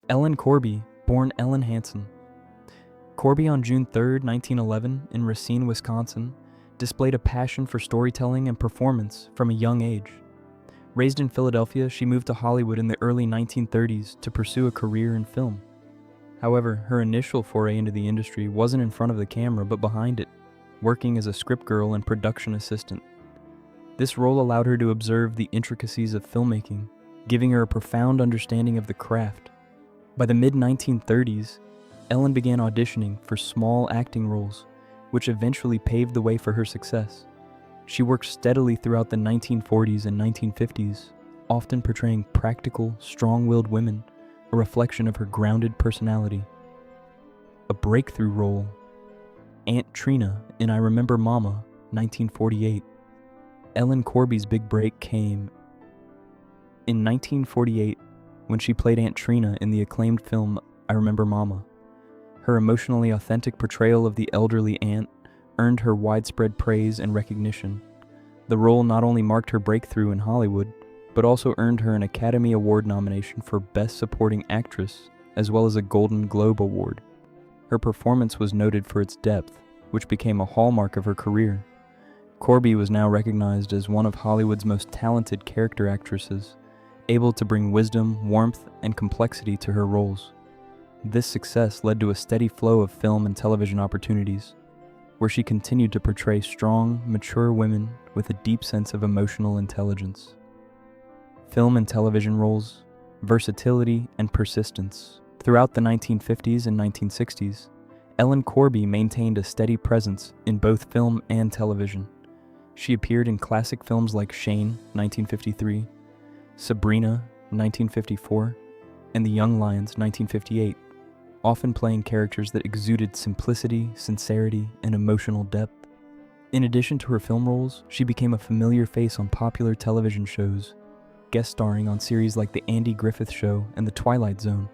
Ellen Corby, born Ellen Hansen. Corby on June 3, 1911, in Racine, Wisconsin, displayed a passion for storytelling and performance from a young age. Raised in Philadelphia, she moved to Hollywood in the early 1930s to pursue a career in film. However, her initial foray into the industry wasn't in front of the camera but behind it, working as a script girl and production assistant. This role allowed her to observe the intricacies of filmmaking, giving her a profound understanding of the craft. By the mid-1930s, Ellen began auditioning for small acting roles, which eventually paved the way for her success. She worked steadily throughout the 1940s and 1950s, often portraying practical, strong-willed women, a reflection of her grounded personality. A breakthrough role, Aunt Trina in I Remember Mama, 1948. Ellen Corby's big break came in 1948 when she played Aunt Trina in the acclaimed film I Remember Mama. Her emotionally authentic portrayal of the elderly aunt earned her widespread praise and recognition. The role not only marked her breakthrough in Hollywood, but also earned her an Academy Award nomination for Best Supporting Actress, as well as a Golden Globe Award. Her performance was noted for its depth, which became a hallmark of her career. Corby was now recognized as one of Hollywood's most talented character actresses, able to bring wisdom, warmth, and complexity to her roles. This success led to a steady flow of film and television opportunities, where she continued to portray strong, mature women with a deep sense of emotional intelligence. Film and television roles, versatility, and persistence. Throughout the 1950s and 1960s, Ellen Corby maintained a steady presence in both film and television. She appeared in classic films like Shane, 1953, Sabrina, 1954, and The Young Lions, 1958, often playing characters that exuded simplicity, sincerity, and emotional depth. In addition to her film roles, she became a familiar face on popular television shows, guest starring on series like The Andy Griffith Show and The Twilight Zone.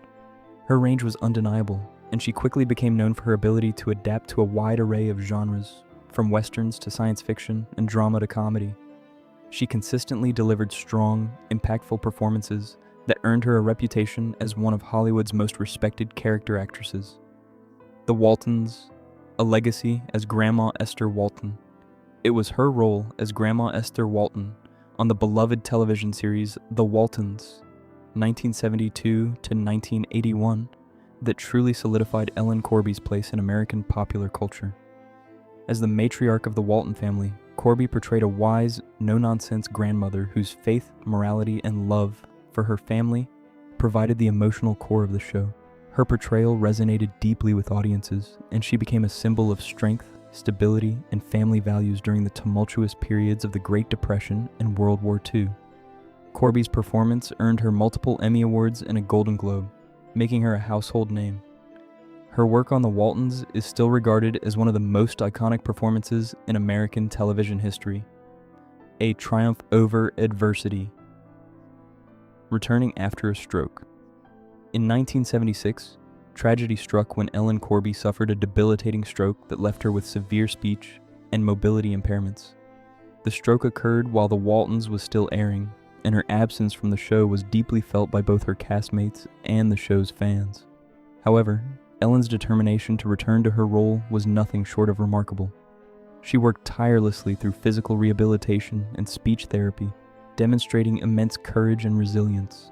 Her range was undeniable, and she quickly became known for her ability to adapt to a wide array of genres, from westerns to science fiction and drama to comedy. She consistently delivered strong, impactful performances that earned her a reputation as one of Hollywood's most respected character actresses. The Waltons, a legacy as Grandma Esther Walton. It was her role as Grandma Esther Walton on the beloved television series The Waltons, 1972 to 1981, that truly solidified Ellen Corby's place in American popular culture. As the matriarch of the Walton family, Corby portrayed a wise, no-nonsense grandmother whose faith, morality, and love for her family provided the emotional core of the show. Her portrayal resonated deeply with audiences, and she became a symbol of strength, stability, and family values during the tumultuous periods of the Great Depression and World War II. Corby's performance earned her multiple Emmy Awards and a Golden Globe, making her a household name. Her work on The Waltons is still regarded as one of the most iconic performances in American television history. A triumph over adversity. Returning after a stroke. In 1976, tragedy struck when Ellen Corby suffered a debilitating stroke that left her with severe speech and mobility impairments. The stroke occurred while The Waltons was still airing, and her absence from the show was deeply felt by both her castmates and the show's fans. However, Ellen's determination to return to her role was nothing short of remarkable. She worked tirelessly through physical rehabilitation and speech therapy, demonstrating immense courage and resilience.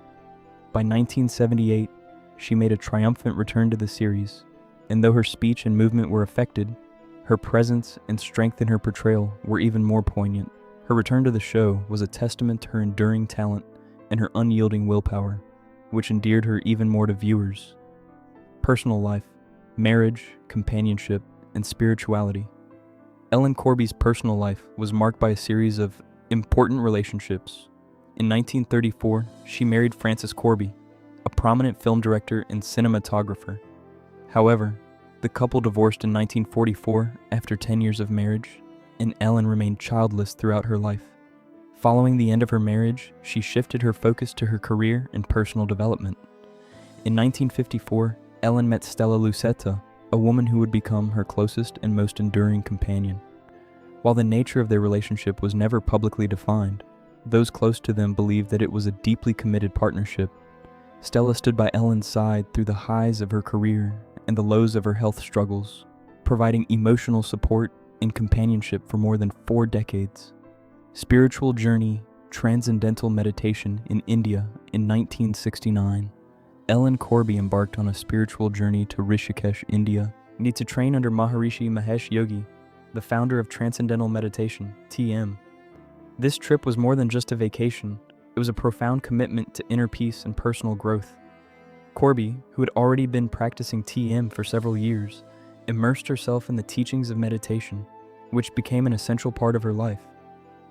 By 1978, she made a triumphant return to the series, and though her speech and movement were affected, her presence and strength in her portrayal were even more poignant. Her return to the show was a testament to her enduring talent and her unyielding willpower, which endeared her even more to viewers. Personal life, marriage, companionship, and spirituality. Ellen Corby's personal life was marked by a series of important relationships. In 1934, she married Francis Corby, a prominent film director and cinematographer. However, the couple divorced in 1944 after 10 years of marriage, and Ellen remained childless throughout her life. Following the end of her marriage, she shifted her focus to her career and personal development. In 1954, Ellen met Stella Lucetta, a woman who would become her closest and most enduring companion. While the nature of their relationship was never publicly defined, those close to them believed that it was a deeply committed partnership. Stella stood by Ellen's side through the highs of her career and the lows of her health struggles, providing emotional support and companionship for more than 4 decades. Spiritual Journey, Transcendental Meditation in India in 1969. Ellen Corby embarked on a spiritual journey to Rishikesh, India, to train under Maharishi Mahesh Yogi, the founder of Transcendental Meditation, TM. This trip was more than just a vacation. It was a profound commitment to inner peace and personal growth. Corby, who had already been practicing TM for several years, immersed herself in the teachings of meditation, which became an essential part of her life.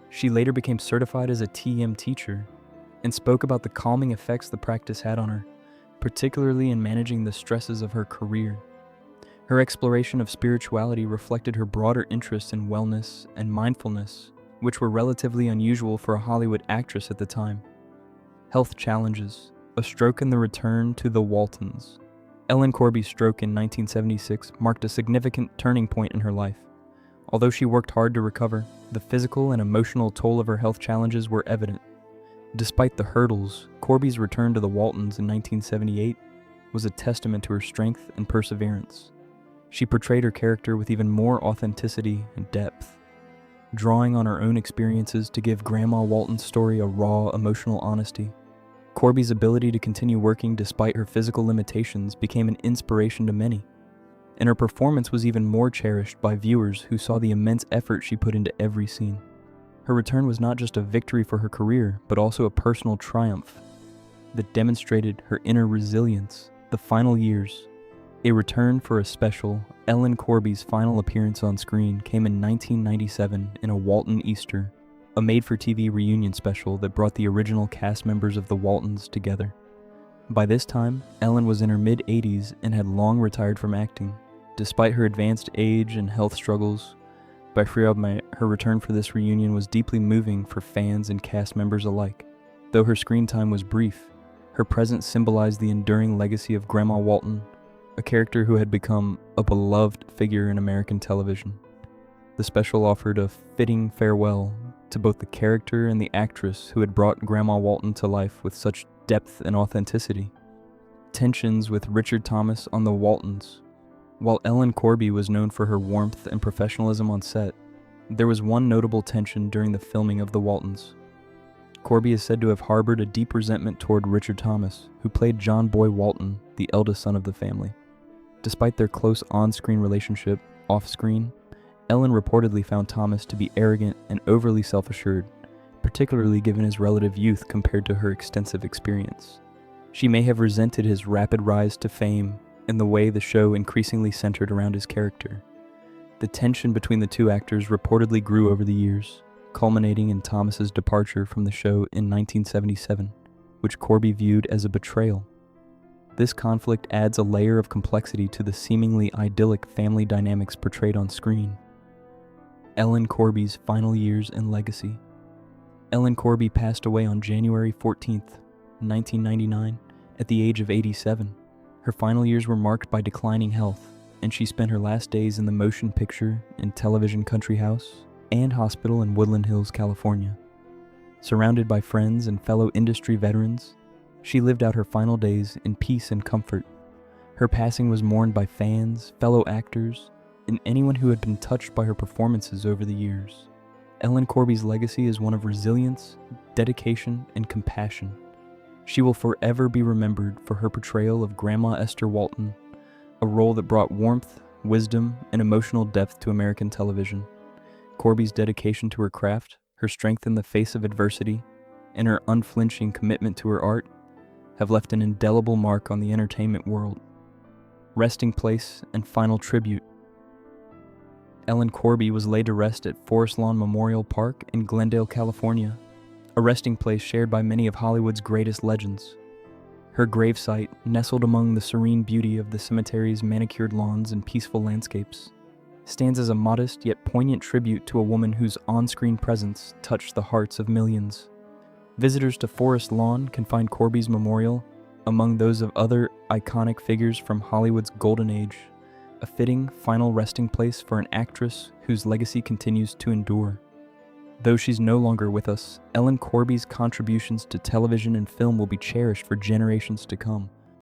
She later became certified as a TM teacher and spoke about the calming effects the practice had on her, particularly in managing the stresses of her career. Her exploration of spirituality reflected her broader interest in wellness and mindfulness, which were relatively unusual for a Hollywood actress at the time. Health challenges, a stroke and the return to the Waltons. Ellen Corby's stroke in 1976 marked a significant turning point in her life. Although she worked hard to recover, the physical and emotional toll of her health challenges were evident. Despite the hurdles, Corby's return to the Waltons in 1978 was a testament to her strength and perseverance. She portrayed her character with even more authenticity and depth, drawing on her own experiences to give Grandma Walton's story a raw, emotional honesty. Corby's ability to continue working despite her physical limitations became an inspiration to many, and her performance was even more cherished by viewers who saw the immense effort she put into every scene. Her return was not just a victory for her career, but also a personal triumph that demonstrated her inner resilience. The final years. A return for a special, Ellen Corby's final appearance on screen came in 1997 in A Walton Easter, a made-for-TV reunion special that brought the original cast members of the Waltons together. By this time, Ellen was in her mid-80s and had long retired from acting. Despite her advanced age and health struggles, her return for this reunion was deeply moving for fans and cast members alike. Though her screen time was brief, her presence symbolized the enduring legacy of Grandma Walton, a character who had become a beloved figure in American television. The special offered a fitting farewell to both the character and the actress who had brought Grandma Walton to life with such depth and authenticity. Tensions with Richard Thomas on the Waltons. While Ellen Corby was known for her warmth and professionalism on set, there was one notable tension during the filming of The Waltons. Corby is said to have harbored a deep resentment toward Richard Thomas, who played John Boy Walton, the eldest son of the family. Despite their close on-screen relationship, off-screen, Ellen reportedly found Thomas to be arrogant and overly self-assured, particularly given his relative youth compared to her extensive experience. She may have resented his rapid rise to fame and the way the show increasingly centered around his character. The tension between the two actors reportedly grew over the years, culminating in Thomas's departure from the show in 1977, which Corby viewed as a betrayal. This conflict adds a layer of complexity to the seemingly idyllic family dynamics portrayed on screen. Ellen Corby's final years and legacy. Ellen Corby passed away on January 14th, 1999, at the age of 87. Her final years were marked by declining health, and she spent her last days in the motion picture and television country house and hospital in Woodland Hills, California. Surrounded by friends and fellow industry veterans, she lived out her final days in peace and comfort. Her passing was mourned by fans, fellow actors, and anyone who had been touched by her performances over the years. Ellen Corby's legacy is one of resilience, dedication, and compassion. She will forever be remembered for her portrayal of Grandma Esther Walton, a role that brought warmth, wisdom, and emotional depth to American television. Corby's dedication to her craft, her strength in the face of adversity, and her unflinching commitment to her art have left an indelible mark on the entertainment world. Resting place and final tribute. Ellen Corby was laid to rest at Forest Lawn Memorial Park in Glendale, California, a resting place shared by many of Hollywood's greatest legends. Her gravesite, nestled among the serene beauty of the cemetery's manicured lawns and peaceful landscapes, stands as a modest yet poignant tribute to a woman whose on-screen presence touched the hearts of millions. Visitors to Forest Lawn can find Corby's memorial among those of other iconic figures from Hollywood's golden age, a fitting final resting place for an actress whose legacy continues to endure. Though she's no longer with us, Ellen Corby's contributions to television and film will be cherished for generations to come.